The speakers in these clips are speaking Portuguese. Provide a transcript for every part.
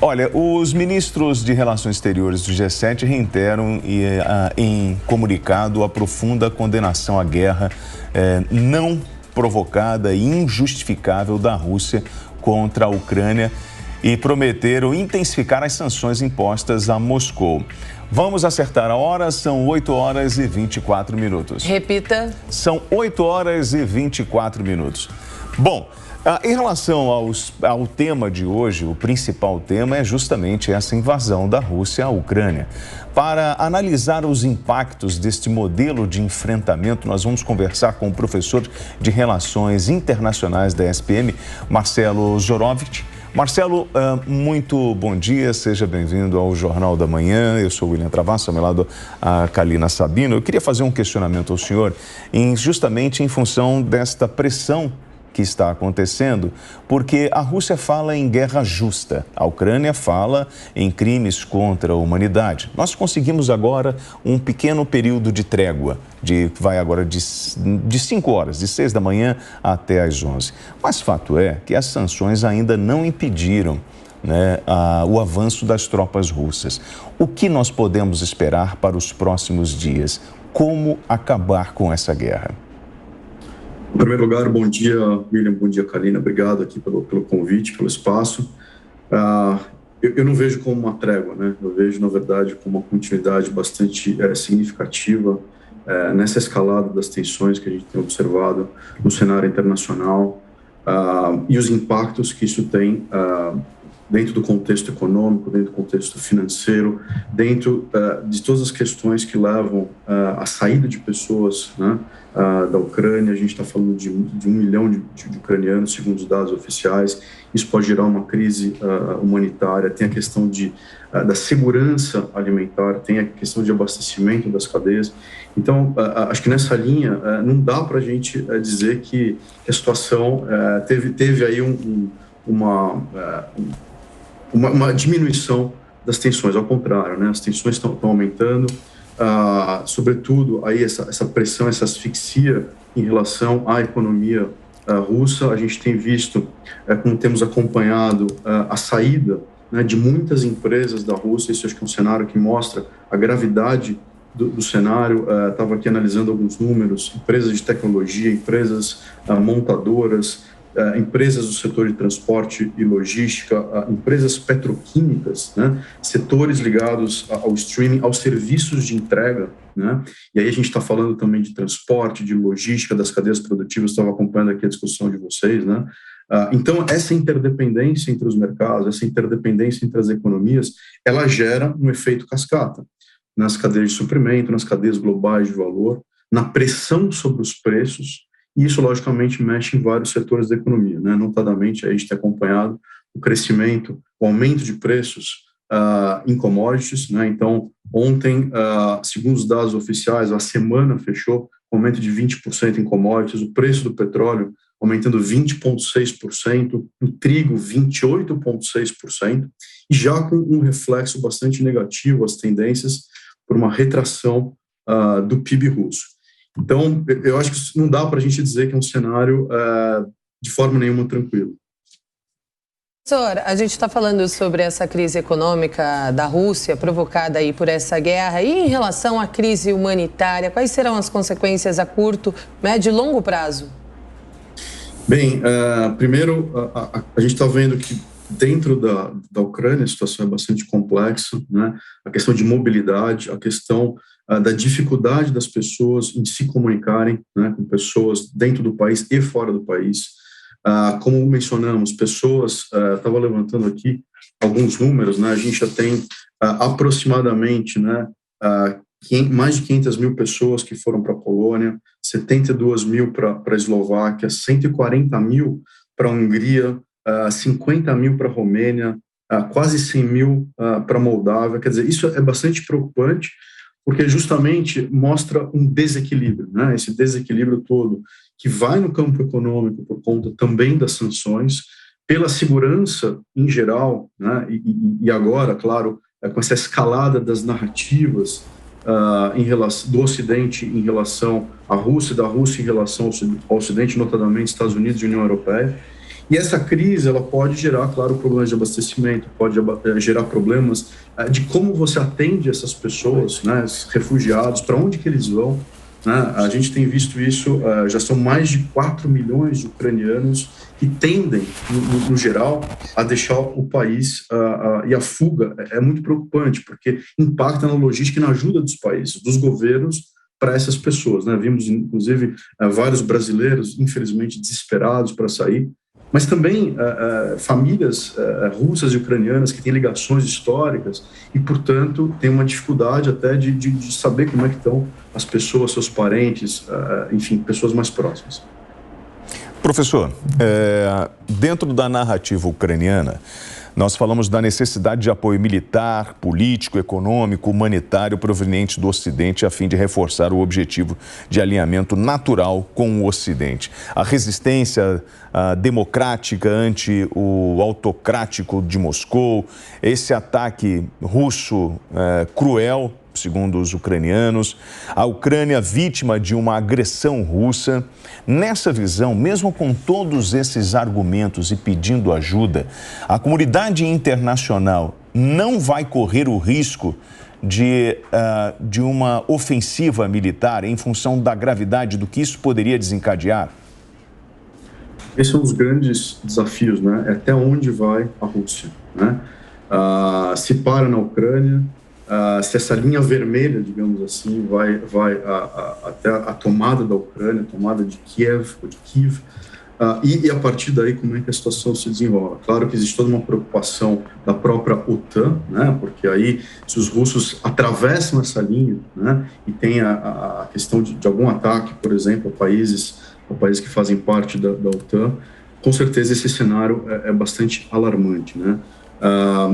Olha, os ministros de Relações Exteriores do G7 reiteram em comunicado a profunda condenação à guerra não provocada e injustificável da Rússia contra a Ucrânia e prometeram intensificar as sanções impostas a Moscou. Vamos acertar a hora, são 8 horas e 24 minutos. Repita. São 8 horas e 24 minutos. Bom, em relação ao tema de hoje, o principal tema é justamente essa invasão da Rússia à Ucrânia. Para analisar os impactos deste modelo de enfrentamento, nós vamos conversar com o professor de Relações Internacionais da SPM, Marcelo Zorovich. Marcelo, muito bom dia, seja bem-vindo ao Jornal da Manhã. Eu sou o William Travasso, ao meu lado a Kalina Sabino. Eu queria fazer um questionamento ao senhor, justamente em função desta pressão que está acontecendo, porque a Rússia fala em guerra justa, a Ucrânia fala em crimes contra a humanidade. Nós conseguimos agora um pequeno período de trégua, vai agora de 5 horas, de 6 da manhã até às 11. Mas fato é que as sanções ainda não impediram o avanço das tropas russas. O que nós podemos esperar para os próximos dias? Como acabar com essa guerra? Em primeiro lugar, bom dia, William, bom dia, Kalina. Obrigado aqui pelo convite, pelo espaço. Eu não vejo como uma trégua, né? Eu vejo, na verdade, como uma continuidade bastante significativa nessa escalada das tensões que a gente tem observado no cenário internacional e os impactos que isso tem dentro do contexto econômico, dentro do contexto financeiro, dentro de todas as questões que levam à saída de pessoas, né, da Ucrânia. A gente está falando de 1 milhão de ucranianos, segundo os dados oficiais. Isso pode gerar uma crise humanitária. Tem a questão da segurança alimentar, tem a questão de abastecimento das cadeias. Então, acho que nessa linha não dá para a gente dizer que a situação teve aí uma diminuição das tensões. Ao contrário, né? As tensões estão aumentando. Sobretudo aí essa pressão, essa asfixia em relação à economia russa. A gente tem visto, como temos acompanhado, a saída, né, de muitas empresas da Rússia. Isso acho que é um cenário que mostra a gravidade do cenário. Estava aqui analisando alguns números: empresas de tecnologia, empresas montadoras, empresas do setor de transporte e logística, empresas petroquímicas, né, setores ligados ao streaming, aos serviços de entrega, né, e aí a gente está falando também de transporte, de logística, das cadeias produtivas. Estava acompanhando aqui a discussão de vocês, né. Então, essa interdependência entre os mercados, essa interdependência entre as economias, ela gera um efeito cascata nas cadeias de suprimento, nas cadeias globais de valor, na pressão sobre os preços. E isso, logicamente, mexe em vários setores da economia, né? Notadamente, a gente tem acompanhado o crescimento, o aumento de preços em commodities, né? Então, ontem, segundo os dados oficiais, a semana fechou com aumento de 20% em commodities, o preço do petróleo aumentando 20,6%, o trigo 28,6%, e já com um reflexo bastante negativo, as tendências por uma retração do PIB russo. Então, eu acho que não dá para a gente dizer que é um cenário de forma nenhuma tranquilo. Professor, a gente está falando sobre essa crise econômica da Rússia provocada aí por essa guerra. E em relação à crise humanitária, quais serão as consequências a curto, médio e longo prazo? Bem, primeiro, a gente está vendo que dentro da Ucrânia a situação é bastante complexa, né? A questão de mobilidade, a questão da dificuldade das pessoas em se comunicarem, né, com pessoas dentro do país e fora do país. Como mencionamos, pessoas, estava levantando aqui alguns números, né, a gente já tem aproximadamente, né, mais de 500 mil pessoas que foram para a Polônia, 72 mil para a Eslováquia, 140 mil para a Hungria, 50 mil para a Romênia, quase 100 mil para a Moldávia. Quer dizer, isso é bastante preocupante, porque justamente mostra um desequilíbrio, né? Esse desequilíbrio todo que vai no campo econômico por conta também das sanções, pela segurança em geral, né? E agora, claro, com essa escalada das narrativas do Ocidente em relação à Rússia, da Rússia em relação ao Ocidente, notadamente Estados Unidos e União Europeia. E essa crise, ela pode gerar, claro, problemas de abastecimento, pode gerar problemas de como você atende essas pessoas, né, esses refugiados, para onde que eles vão, né? A gente tem visto isso, já são mais de 4 milhões de ucranianos que tendem, no geral, a deixar o país, e a fuga é muito preocupante, porque impacta na logística e na ajuda dos países, dos governos, para essas pessoas, né? Vimos, inclusive, vários brasileiros, infelizmente, desesperados para sair, mas também famílias russas e ucranianas que têm ligações históricas e, portanto, têm uma dificuldade até de saber como é que estão as pessoas, seus parentes, enfim, pessoas mais próximas. Professor, dentro da narrativa ucraniana, nós falamos da necessidade de apoio militar, político, econômico, humanitário proveniente do Ocidente a fim de reforçar o objetivo de alinhamento natural com o Ocidente. A resistência democrática ante o autocrático de Moscou, esse ataque russo cruel, segundo os ucranianos, a Ucrânia vítima de uma agressão russa. Nessa visão, mesmo com todos esses argumentos e pedindo ajuda, a comunidade internacional não vai correr o risco de uma ofensiva militar em função da gravidade do que isso poderia desencadear? Esse é um dos grandes desafios, né? É até onde vai a Rússia, né? Se para na Ucrânia, se essa linha vermelha, digamos assim, vai até a tomada da Ucrânia, a tomada de Kiev, e a partir daí como é que a situação se desenrola. Claro que existe toda uma preocupação da própria OTAN, né, porque aí se os russos atravessam essa linha, né, e tem a questão de algum ataque, por exemplo, a países que fazem parte da OTAN, com certeza esse cenário é bastante alarmante, né.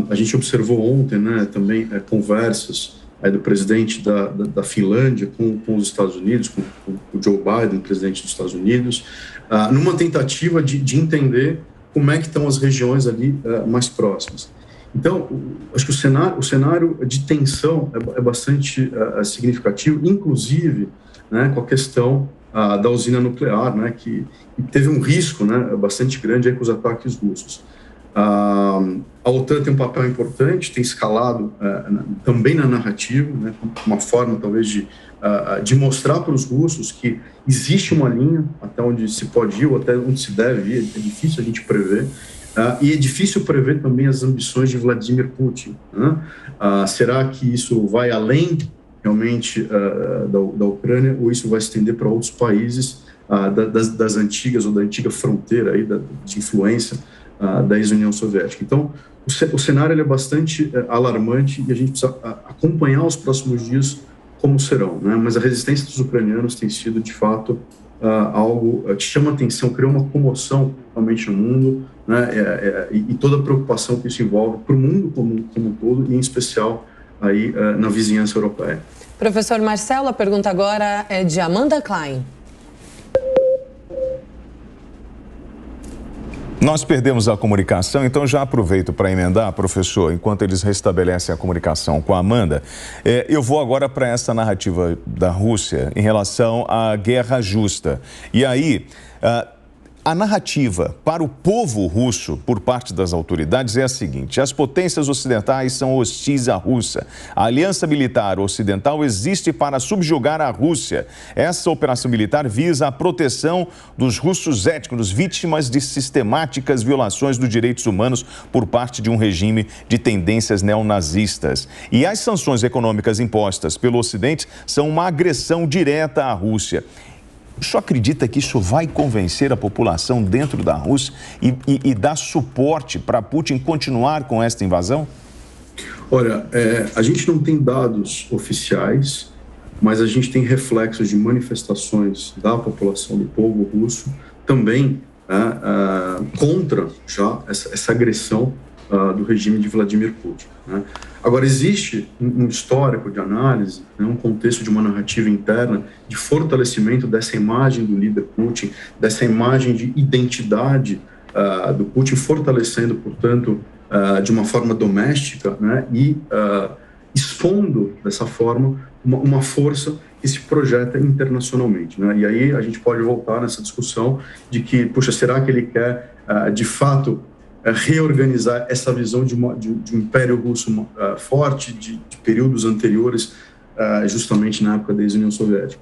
A gente observou ontem, né, também conversas do presidente da Finlândia com os Estados Unidos, com o Joe Biden, presidente dos Estados Unidos, numa tentativa de entender como é que estão as regiões ali mais próximas. Então, acho que o cenário de tensão é bastante significativo, inclusive, né, com a questão da usina nuclear, né, que teve um risco, né, bastante grande aí com os ataques russos. A OTAN tem um papel importante, tem escalado também na narrativa, né, uma forma talvez de mostrar para os russos que existe uma linha até onde se pode ir ou até onde se deve ir. É difícil a gente prever, e é difícil prever também as ambições de Vladimir Putin, né? Será que isso vai além realmente da Ucrânia ou isso vai se estender para outros países das antigas ou da antiga fronteira aí, de influência da ex-União Soviética? Então, o cenário ele é bastante alarmante e a gente precisa acompanhar os próximos dias como serão, né? Mas a resistência dos ucranianos tem sido, de fato, algo que chama atenção, criou uma comoção realmente no mundo, né? E toda a preocupação que isso envolve para o mundo como um todo e, em especial, aí, na vizinhança europeia. Professor Marcelo, a pergunta agora é de Amanda Klein. Nós perdemos a comunicação, então já aproveito para emendar, professor, enquanto eles restabelecem a comunicação com a Amanda. Eu vou agora para essa narrativa da Rússia em relação à guerra justa. E aí, a narrativa para o povo russo, por parte das autoridades, é a seguinte: as potências ocidentais são hostis à Rússia. A aliança militar ocidental existe para subjugar a Rússia. Essa operação militar visa a proteção dos russos étnicos, vítimas de sistemáticas violações dos direitos humanos por parte de um regime de tendências neonazistas. E as sanções econômicas impostas pelo Ocidente são uma agressão direta à Rússia. O senhor acredita que isso vai convencer a população dentro da Rússia e dar suporte para Putin continuar com esta invasão? Olha, a gente não tem dados oficiais, mas a gente tem reflexos de manifestações da população, do povo russo, também contra já essa agressão do regime de Vladimir Putin, né? Agora, existe um histórico de análise, né, um contexto de uma narrativa interna de fortalecimento dessa imagem do líder Putin, dessa imagem de identidade do Putin, fortalecendo, portanto, de uma forma doméstica, né, e expondo dessa forma uma força que se projeta internacionalmente, né? E aí a gente pode voltar nessa discussão de que, puxa, será que ele quer, de fato, reorganizar essa visão de um império russo forte, de períodos anteriores, justamente na época da ex-União Soviética.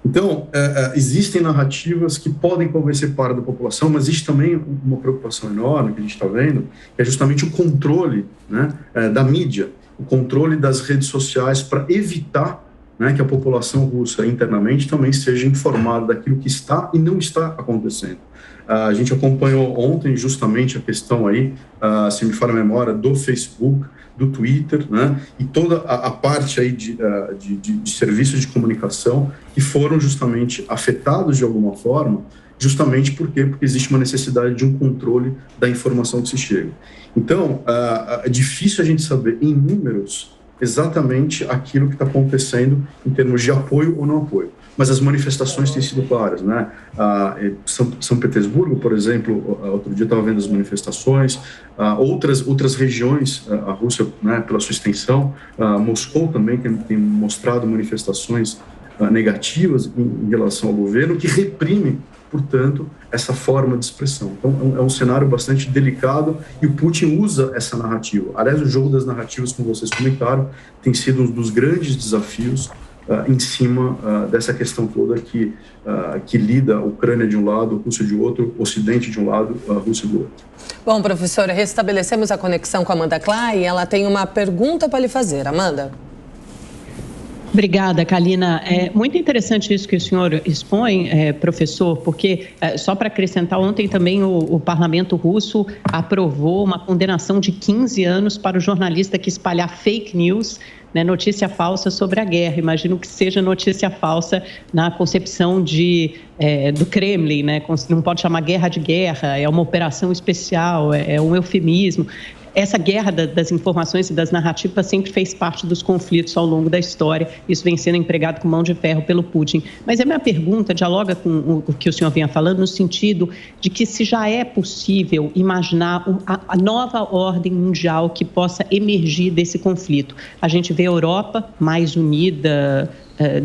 Então, existem narrativas que podem convencer parte da população, mas existe também uma preocupação enorme que a gente está vendo, que é justamente o controle, né, da mídia, o controle das redes sociais para evitar, né, que a população russa internamente também seja informada daquilo que está e não está acontecendo. A gente acompanhou ontem justamente a questão aí, se me falha a memória, do Facebook, do Twitter, né, e toda a parte aí de serviços de comunicação que foram justamente afetados de alguma forma, justamente porque existe uma necessidade de um controle da informação que se chega. Então, é difícil a gente saber em números exatamente aquilo que está acontecendo em termos de apoio ou não apoio. Mas as manifestações têm sido claras, né? São Petersburgo, por exemplo, outro dia eu estava vendo as manifestações, outras regiões, a Rússia, né, pela sua extensão, Moscou também tem mostrado manifestações negativas em relação ao governo, que reprime, portanto, essa forma de expressão. Então, é um cenário bastante delicado e o Putin usa essa narrativa. Aliás, o jogo das narrativas, como vocês comentaram, tem sido um dos grandes desafios em cima dessa questão toda que lida a Ucrânia de um lado, a Rússia de outro, o Ocidente de um lado, a Rússia do outro. Bom, professora, restabelecemos a conexão com a Amanda Klein e ela tem uma pergunta para lhe fazer. Amanda? Obrigada, Kalina. É muito interessante isso que o senhor expõe, professor, porque, só para acrescentar, ontem também o parlamento russo aprovou uma condenação de 15 anos para o jornalista que espalhar fake news, né, notícia falsa sobre a guerra. Imagino que seja notícia falsa na concepção do Kremlin, né? Não pode chamar guerra de guerra, é uma operação especial, é um eufemismo. Essa guerra das informações e das narrativas sempre fez parte dos conflitos ao longo da história. Isso vem sendo empregado com mão de ferro pelo Putin. Mas a minha pergunta dialoga com o que o senhor vinha falando, no sentido de que se já é possível imaginar a nova ordem mundial que possa emergir desse conflito. A gente vê a Europa mais unida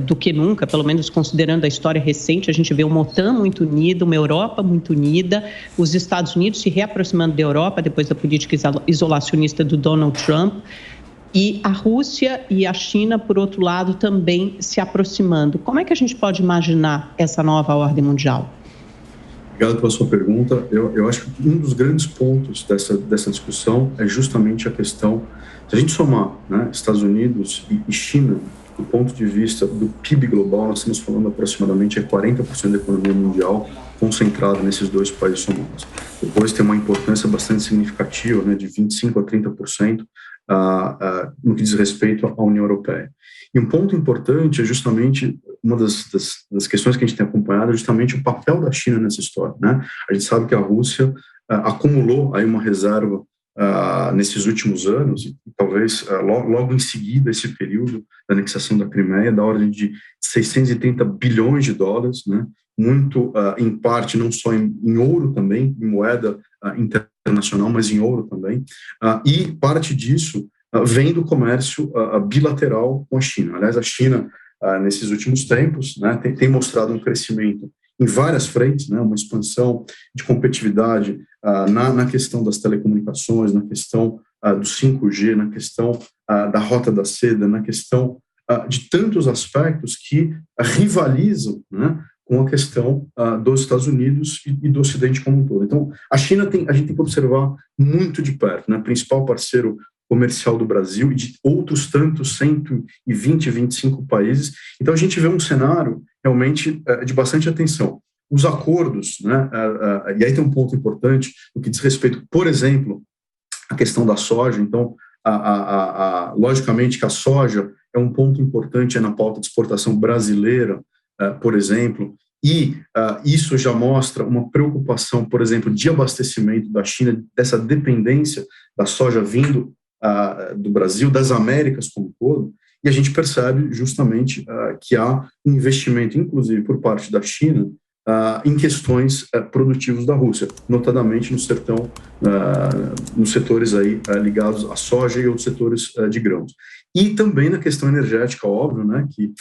do que nunca, pelo menos considerando a história recente. A gente vê uma OTAN muito unida, uma Europa muito unida, os Estados Unidos se reaproximando da Europa depois da política isolacionista do Donald Trump, e a Rússia e a China, por outro lado, também se aproximando. Como é que a gente pode imaginar essa nova ordem mundial? Obrigado pela sua pergunta. Eu acho que um dos grandes pontos dessa discussão é justamente a questão, se a gente somar, né, Estados Unidos e China, do ponto de vista do PIB global, nós estamos falando aproximadamente 40% da economia mundial concentrada nesses dois países somados. Depois tem uma importância bastante significativa, né, de 25% a 30% no que diz respeito à União Europeia. E um ponto importante é justamente, uma das questões que a gente tem acompanhado, é justamente o papel da China nessa história, né? A gente sabe que a Rússia acumulou aí uma reserva nesses últimos anos, e talvez logo em seguida esse período da anexação da Crimeia, da ordem de 630 bilhões de dólares, né? Muito em parte não só em ouro também, em moeda internacional, mas em ouro também, e parte disso vem do comércio bilateral com a China. Aliás, a China, nesses últimos tempos, né, tem mostrado um crescimento em várias frentes, né, uma expansão de competitividade na questão das telecomunicações, na questão do 5G, na questão da Rota da Seda, na questão de tantos aspectos que rivalizam, né, com a questão dos Estados Unidos e do Ocidente como um todo. Então, a China a gente tem que observar muito de perto, né, principal parceiro comercial do Brasil e de outros tantos 120, 25 países. Então, a gente vê um cenário realmente de bastante atenção. Os acordos, né, e aí tem um ponto importante no que diz respeito, por exemplo, à questão da soja. Então, logicamente que a soja é um ponto importante na pauta de exportação brasileira, por exemplo, e isso já mostra uma preocupação, por exemplo, de abastecimento da China, dessa dependência da soja vindo do Brasil, das Américas como um todo, e a gente percebe justamente que há um investimento, inclusive por parte da China, em questões produtivas da Rússia, notadamente no sertão, nos setores aí ligados à soja e outros setores de grãos. E também na questão energética, óbvio, né, que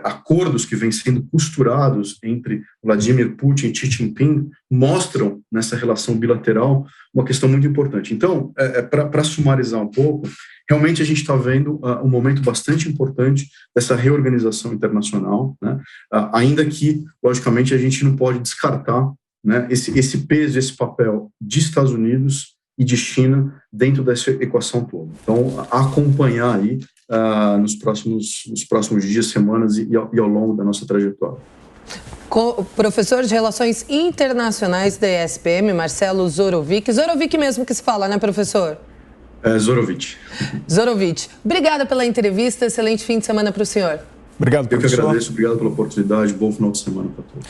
acordos que vêm sendo costurados entre Vladimir Putin e Xi Jinping mostram nessa relação bilateral uma questão muito importante. Então, para sumarizar um pouco, realmente a gente está vendo um momento bastante importante dessa reorganização internacional, né, ainda que, logicamente, a gente não pode descartar, né, esse peso, esse papel de Estados Unidos e de China dentro dessa equação toda. Então, acompanhar aí nos próximos dias, semanas e ao longo da nossa trajetória. Professor de Relações Internacionais da ESPM, Marcelo Zorovic. Zorovic mesmo que se fala, né, professor? Zorovic. Zorovic. Obrigada pela entrevista, excelente fim de semana para o senhor. Obrigado, professor. Eu que agradeço, obrigado pela oportunidade, bom final de semana para todos.